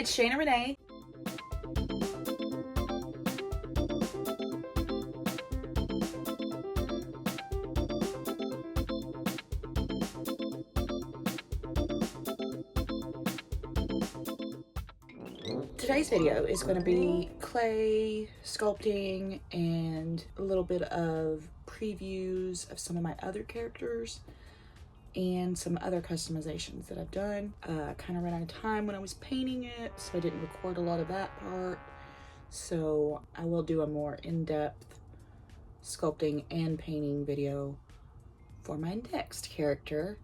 It's Shayna Renee. Today's video is going to be clay sculpting and a little bit of previews of some of my other characters and some other customizations that I've done. Kind of ran out of time when I was painting it, so I didn't record a lot of that part. So I will do a more in-depth sculpting and painting video for my next character.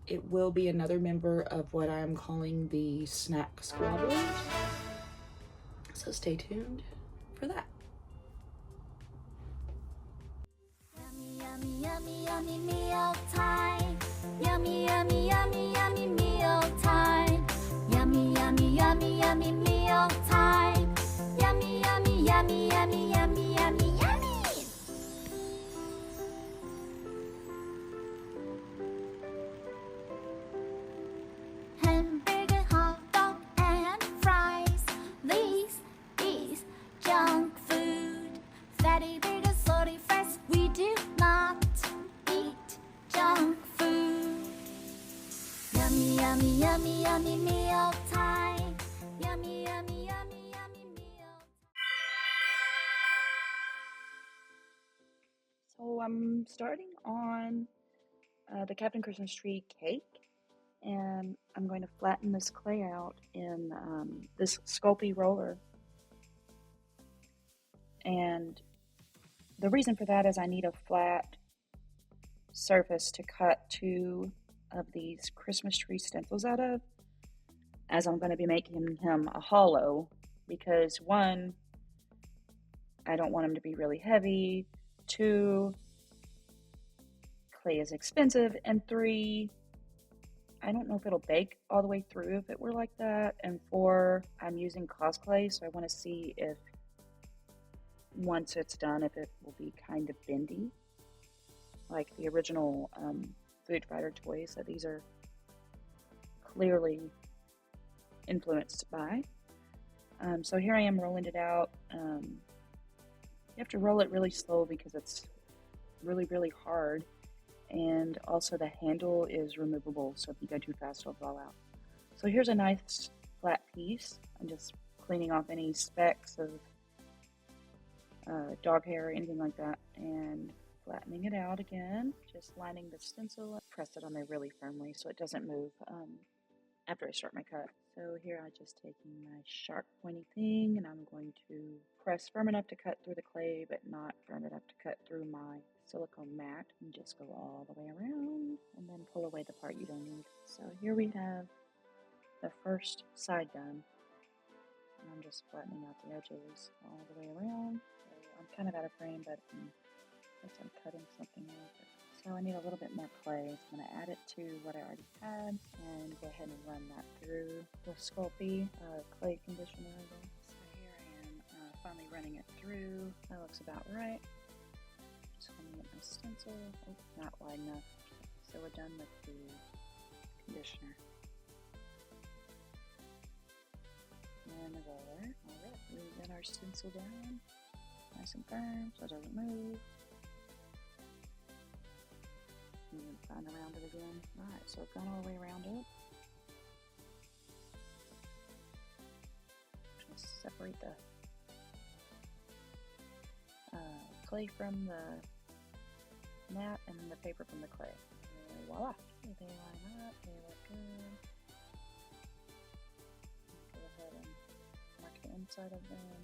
It will be another member of what I'm calling the Snack Squabblers. So stay tuned for that. Yummy, yummy, yummy, yummy meal time. Yummy, yummy, yummy, yummy meal time. Yummy, yummy, yummy, yummy meal time. Yummy, yummy, yummy, yummy, yummy, yummy, yummy. Hamburger, hot dog, and fries. These junk food. Fatty burgers, salty fries. We do not eat junk food. Yummy, yummy, yummy, yummy meal time. Yummy, yummy, yummy, yummy meal. So I'm starting on the Captain Christmas Tree cake, and I'm going to flatten this clay out in this Sculpey roller. And the reason for that is I need a flat surface to cut two of these Christmas tree stencils out of, as I'm going to be making him a hollow, because one, I don't want him to be really heavy, two, clay is expensive, and three, I don't know if it'll bake all the way through if it were like that, and four, I'm using cosplay, so I want to see if once it's done, if it will be kind of bendy, like the original Food Fighter toys that these are clearly influenced by. So here I am rolling it out. You have to roll it really slow because it's really, really hard, and also the handle is removable, so if you go too fast it'll fall out. So here's a nice flat piece. I'm just cleaning off any specks of dog hair or anything like that, and flattening it out again, just lining the stencil up, press it on there really firmly so it doesn't move after I start my cut. So here I'm just taking my sharp pointy thing, and I'm going to press firm enough to cut through the clay but not firm enough to cut through my silicone mat, and just go all the way around and then pull away the part you don't need. So here we have the first side done, and I'm just flattening out the edges all the way around. I'm kind of out of frame, but I guess I'm cutting something off. So I need a little bit more clay. So I'm going to add it to what I already had and go ahead and run that through the Sculpey clay conditioner. So here I am finally running it through. That looks about right. Just going to get my stencil. Oh, not wide enough. So we're done with the conditioner. And the roller. Alright, we got our stencil down. Nice and firm so it doesn't move. And then find around it again. Alright, so I've gone all the way around it. Just separate the clay from the mat and the paper from the clay. And voila! They line up, they look good. Go ahead and mark the inside of them.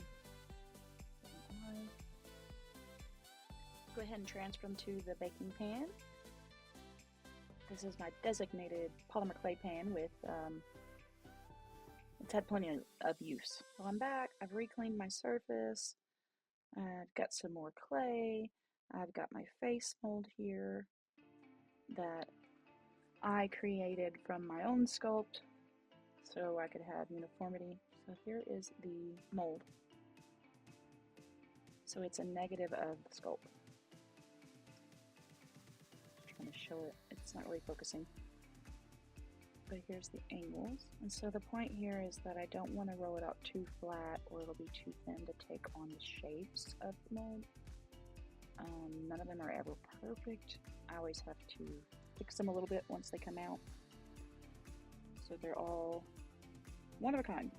Go ahead and transfer them to the baking pan. This is my designated polymer clay pan with, it's had plenty of use. So I'm back, I've recleaned my surface, I've got some more clay, I've got my face mold here that I created from my own sculpt so I could have uniformity. So here is the mold. So it's a negative of the sculpt. I'm trying to show it, it's not really focusing. but here's the angles. And so the point here is that I don't want to roll it out too flat or it'll be too thin to take on the shapes of the mold. None of them are ever perfect. I always have to fix them a little bit once they come out. So they're all one of a kind.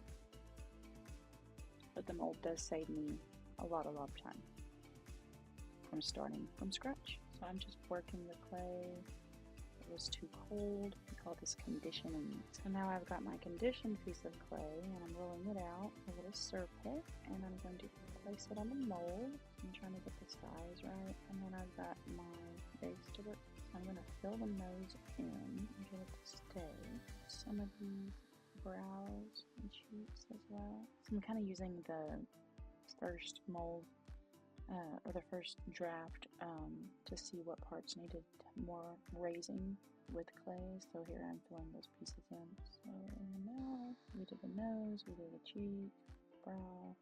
But the mold does save me a lot of time from starting from scratch. So I'm just working the clay. It was too cold. We call this conditioning. So now I've got my conditioned piece of clay and I'm rolling it out a little circle and I'm going to place it on the mold. I'm trying to get the size right. And then I've got my base to work. So I'm going to fill the nose in and get it to stay. Some of these brows and cheeks as well. So I'm kind of using the first mold or the first draft to see what parts needed more raising with clay. So here I'm filling those pieces in. So in the mouth, we did the nose, we did the cheek, brow.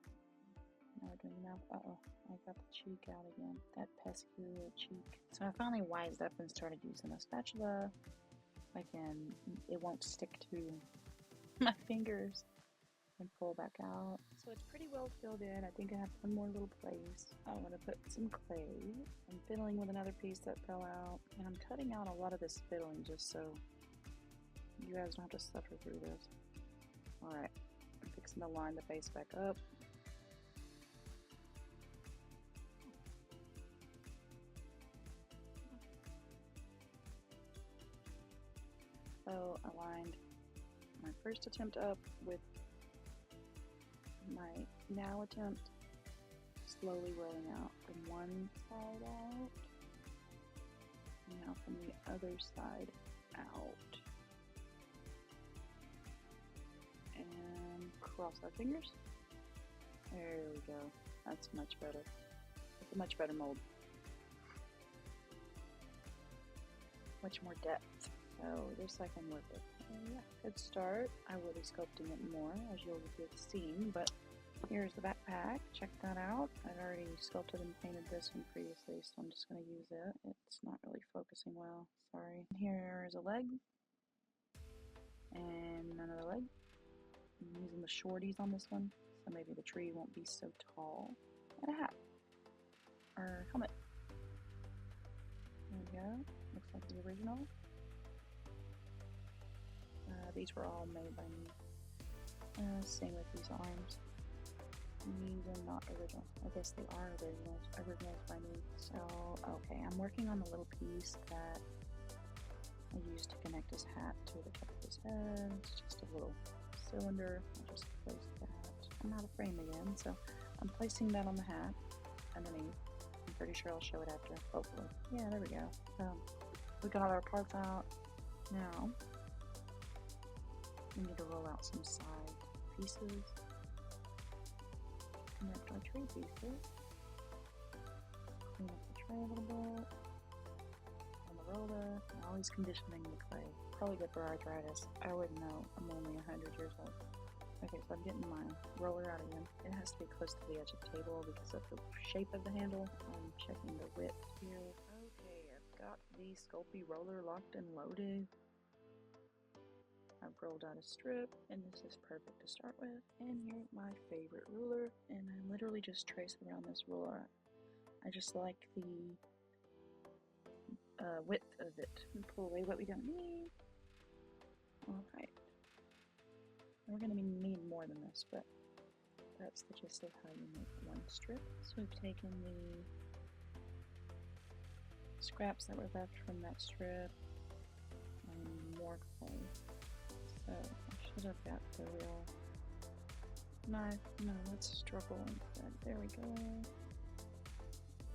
Now we're doing the mouth. Uh-oh, I got the cheek out again. That pesky little cheek. So I finally wised up and started using a spatula. It won't stick to my fingers and pull back out. So it's pretty well filled in. I think I have one more little place. I'm going to put some clay. I'm fiddling with another piece that fell out. And I'm cutting out a lot of this fiddling just so you guys don't have to suffer through this. Alright, I'm fixing to line the base back up. So I lined my first attempt up with my now attempt, slowly rolling out from one side out, and now from the other side out, and cross our fingers. There we go. That's much better. It's a much better mold. Much more depth. So this I can work with. Yeah, good start. I will be sculpting it more, as you'll be seeing, but here's the backpack. Check that out. I've already sculpted and painted this one previously, so I'm just going to use it. It's not really focusing well. Sorry. Here's a leg. And another leg. I'm using the shorties on this one, so maybe the tree won't be so tall. And a hat. Or helmet. There we go. Looks like the original. These were all made by me. Same with these arms. These are not original. I guess they are originals by me. So, okay, I'm working on the little piece that I used to connect his hat to the top of his head. It's just a little cylinder. I'll just place that. I'm out of frame again, so I'm placing that on the hat underneath. I'm pretty sure I'll show it after, hopefully. Yeah, there we go. We got all our parts out. Now, we need to roll out some side pieces. Connect our tree pieces. Clean up the tray a little bit. On the roller. I'm always conditioning the clay. Probably good for arthritis. I wouldn't know. I'm only 100 years old. Okay, so I'm getting my roller out again. It has to be close to the edge of the table because of the shape of the handle. I'm checking the width here. Okay, I've got the Sculpey roller locked and loaded. I've rolled out a strip, and this is perfect to start with. And here's my favorite ruler, and I literally just trace around this ruler. I just like the width of it. And pull away what we don't need. Alright. We're going to need more than this, but that's the gist of how you make one strip. So we've taken the scraps that were left from that strip and more clay. So I should have got the real knife. No, let's struggle instead. There we go.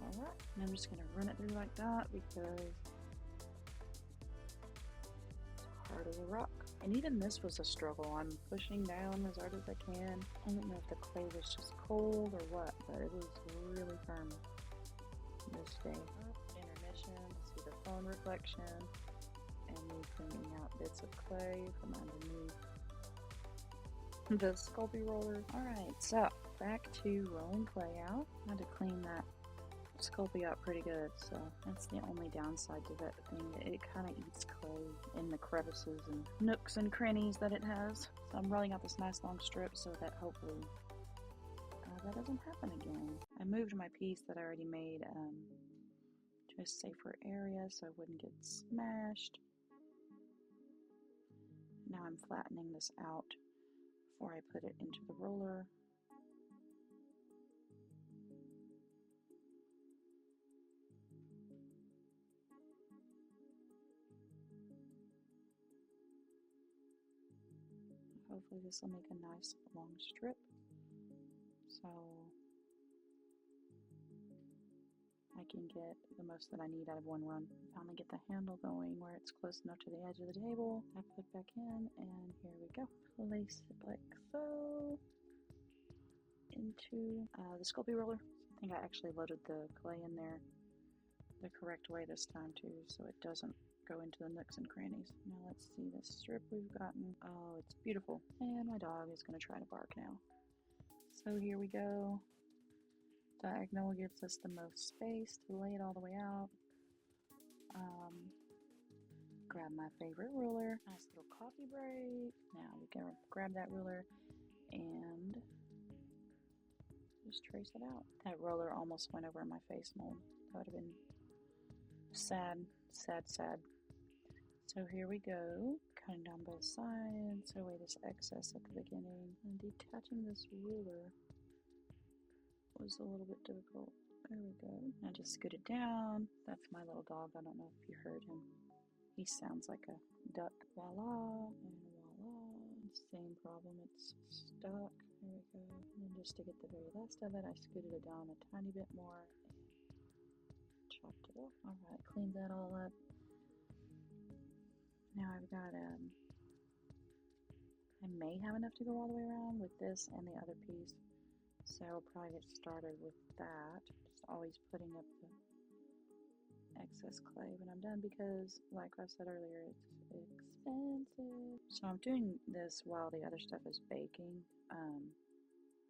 Alright, and I'm just going to run it through like that because it's hard as a rock. And even this was a struggle. I'm pushing down as hard as I can. I don't know if the clay was just cold or what, but it was really firm this day. Intermission to see the phone reflection. And me cleaning out bits of clay from underneath the Sculpey roller. Alright, so back to rolling clay out. I had to clean that Sculpey out pretty good, so that's the only downside to that thing. It kind of eats clay in the crevices and nooks and crannies that it has. So I'm rolling out this nice long strip so that hopefully that doesn't happen again. I moved my piece that I already made to a safer area so I wouldn't get smashed. Now I'm flattening this out before I put it into the roller. Hopefully this will make a nice long strip. So I can get the most that I need out of one run. Finally get the handle going where it's close enough to the edge of the table. I put back in, and here we go. Place it like so into the Sculpey roller. I think I actually loaded the clay in there the correct way this time too, so it doesn't go into the nooks and crannies. Now let's see this strip we've gotten. Oh, it's beautiful. And my dog is going to try to bark now. So here we go. Diagonal gives us the most space to lay it all the way out. Grab my favorite ruler. Nice little coffee break. Now we can grab that ruler and just trace it out. That roller almost went over my face mold. That would have been sad, sad, sad. So here we go. Cutting down both sides, away this excess at the beginning. And detaching this ruler was a little bit difficult. There we go. I just scoot it down. That's my little dog. I don't know if you heard him. He sounds like a duck. Voila, and voila. Same problem, it's stuck. There we go. And then just to get the very last of it, I scooted it down a tiny bit more and chopped it off. Alright, cleaned that all up. Now I've got I may have enough to go all the way around with this and the other piece. So I'll probably get started with that. Just always putting up the excess clay when I'm done because, like I said earlier, it's expensive. So I'm doing this while the other stuff is baking.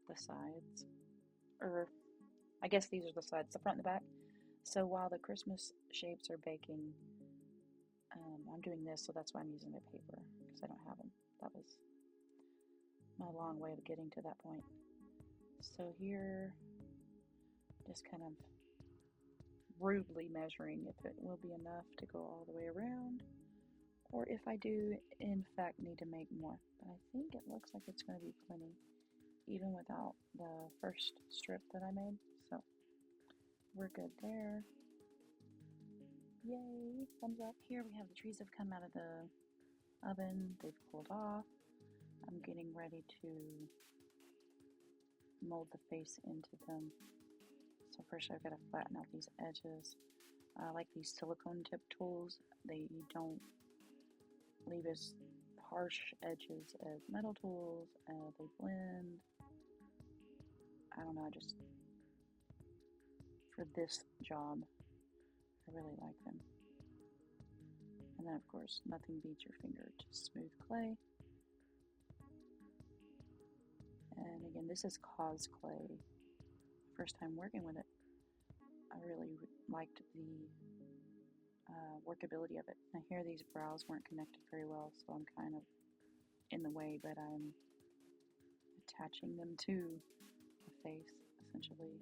The sides, or I guess these are the sides, the front and the back. So while the Christmas shapes are baking, I'm doing this, so that's why I'm using the paper because I don't have them. That was my long way of getting to that point. So here, just kind of rudely measuring if it will be enough to go all the way around, or if I do in fact need to make more. But I think it looks like it's going to be plenty, even without the first strip that I made. So we're good there. Yay, thumbs up. Here we have the trees have come out of the oven. They've cooled off. I'm getting ready to mold the face into them. So first I've got to flatten out these edges. I like these silicone tip tools. They don't leave as harsh edges as metal tools. They blend. I don't know, just for this job, I really like them. And then of course, nothing beats your finger to smooth clay. And again, this is Cause clay. First time working with it, I really liked the workability of it. Now here these brows weren't connected very well, so I'm kind of in the way, but I'm attaching them to the face, essentially,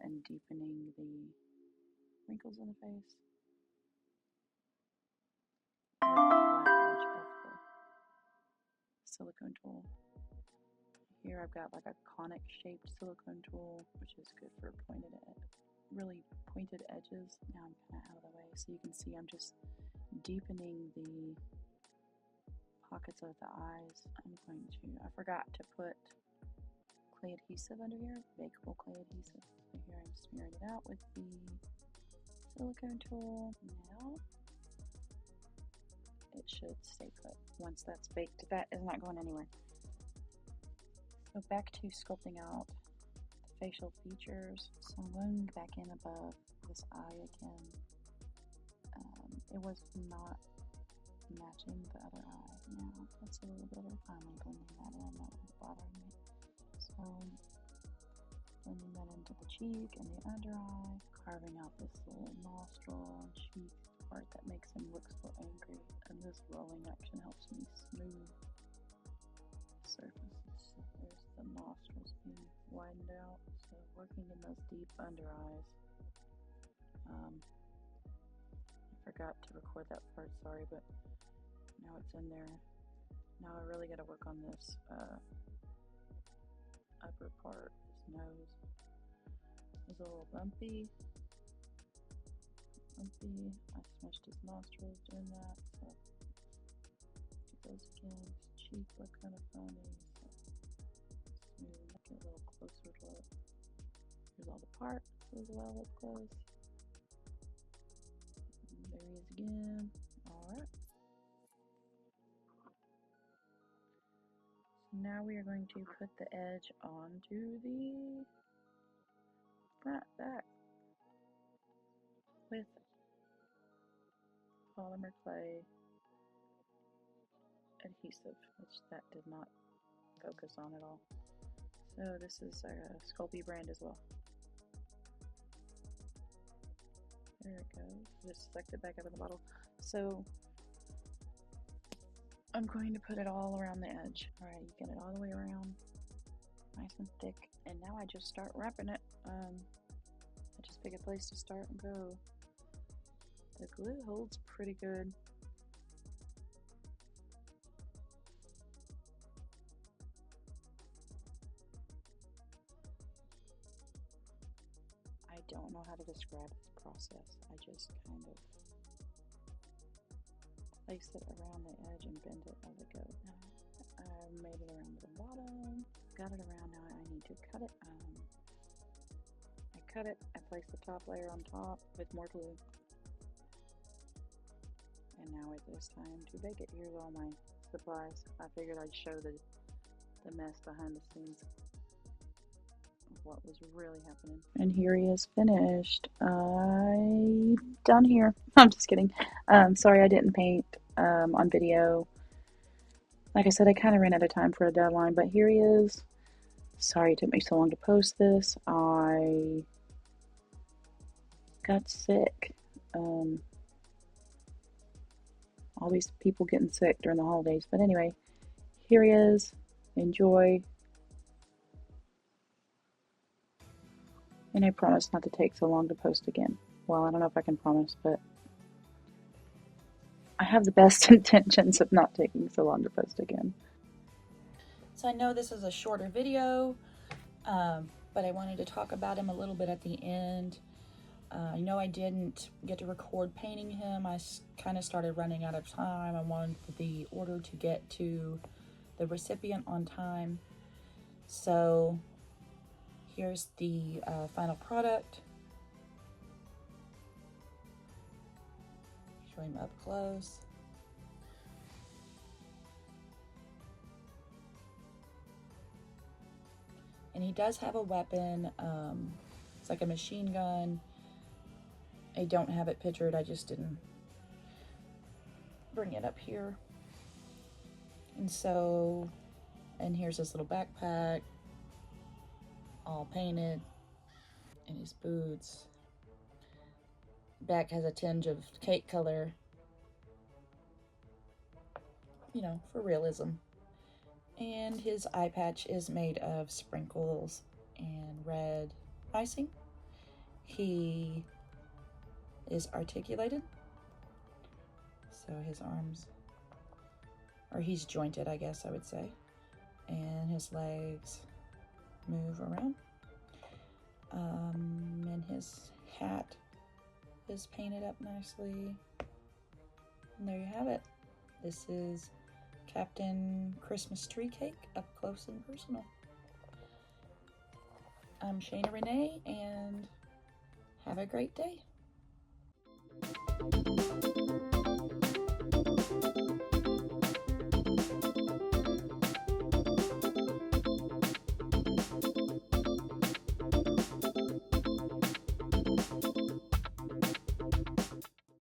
and deepening the wrinkles in the face. I like the flat edge of the silicone tool. Here I've got like a conic shaped silicone tool, which is good for really pointed edges. Now I'm kind of out of the way, so you can see I'm just deepening the pockets of the eyes. I forgot to put clay adhesive under here, bakeable clay adhesive. So here I'm smearing it out with the silicone tool. Now it should stay put. Once that's baked, that is not going anywhere. So back to sculpting out the facial features. So I'm going back in above this eye again. It was not matching the other eye. Now that's a little better. Finally blending that in. That was bothering me. So blending that into the cheek and the under eye, carving out this little nostril and cheek part that makes him look so angry. And this rolling action helps me smooth surfaces. So there's the nostrils being widened out. So working in those deep under eyes. I forgot to record that part, sorry, but now it's in there. Now I really got to work on this upper part. His nose is a little bumpy. I smushed his nostrils doing that. So do those again. His cheek look kind of funny. So smooth. Get a little closer look. Here's all the parts as well up close. And there he is again. Alright. So now we are going to put the edge onto the front back with polymer clay adhesive, which that did not focus on at all. So this is a Sculpey brand as well. There it goes. Just sucked it back up in the bottle. So I'm going to put it all around the edge. Alright, you get it all the way around, nice and thick. And now I just start wrapping it. I just pick a place to start and go. The glue holds pretty good. I don't know how to describe this process. I just kind of place it around the edge and bend it as I go. Now, I made it around the bottom, got it around. Now I need to cut it. I cut it, I place the top layer on top with more glue. And now it is time to bake it. Here's all my supplies. I figured I'd show the mess behind the scenes of what was really happening. And here he is finished. Done here. I'm just kidding. Sorry I didn't paint on video. Like I said, I kind of ran out of time for a deadline, but here he is. Sorry it took me so long to post this. I got sick. All these people getting sick during the holidays. But anyway, here he is. Enjoy. And I promise not to take so long to post again. Well, I don't know if I can promise, but I have the best intentions of not taking so long to post again. So I know this is a shorter video, but I wanted to talk about him a little bit at the end. I know I didn't get to record painting him. I kind of started running out of time. I wanted the order to get to the recipient on time. So here's the final product. Show him up close. And he does have a weapon. It's like a machine gun. I don't have it pictured. I just didn't bring it up here. And so, and here's his little backpack, all painted, and his boots. Back has a tinge of cake color, you know, for realism. And his eye patch is made of sprinkles and red icing. He is articulated, so his arms, or he's jointed, I guess I would say, and his legs move around. And his hat is painted up nicely. And there you have it. This is Captain Christmas Tree Cake up close and personal. I'm Shayna Renee, and have a great day.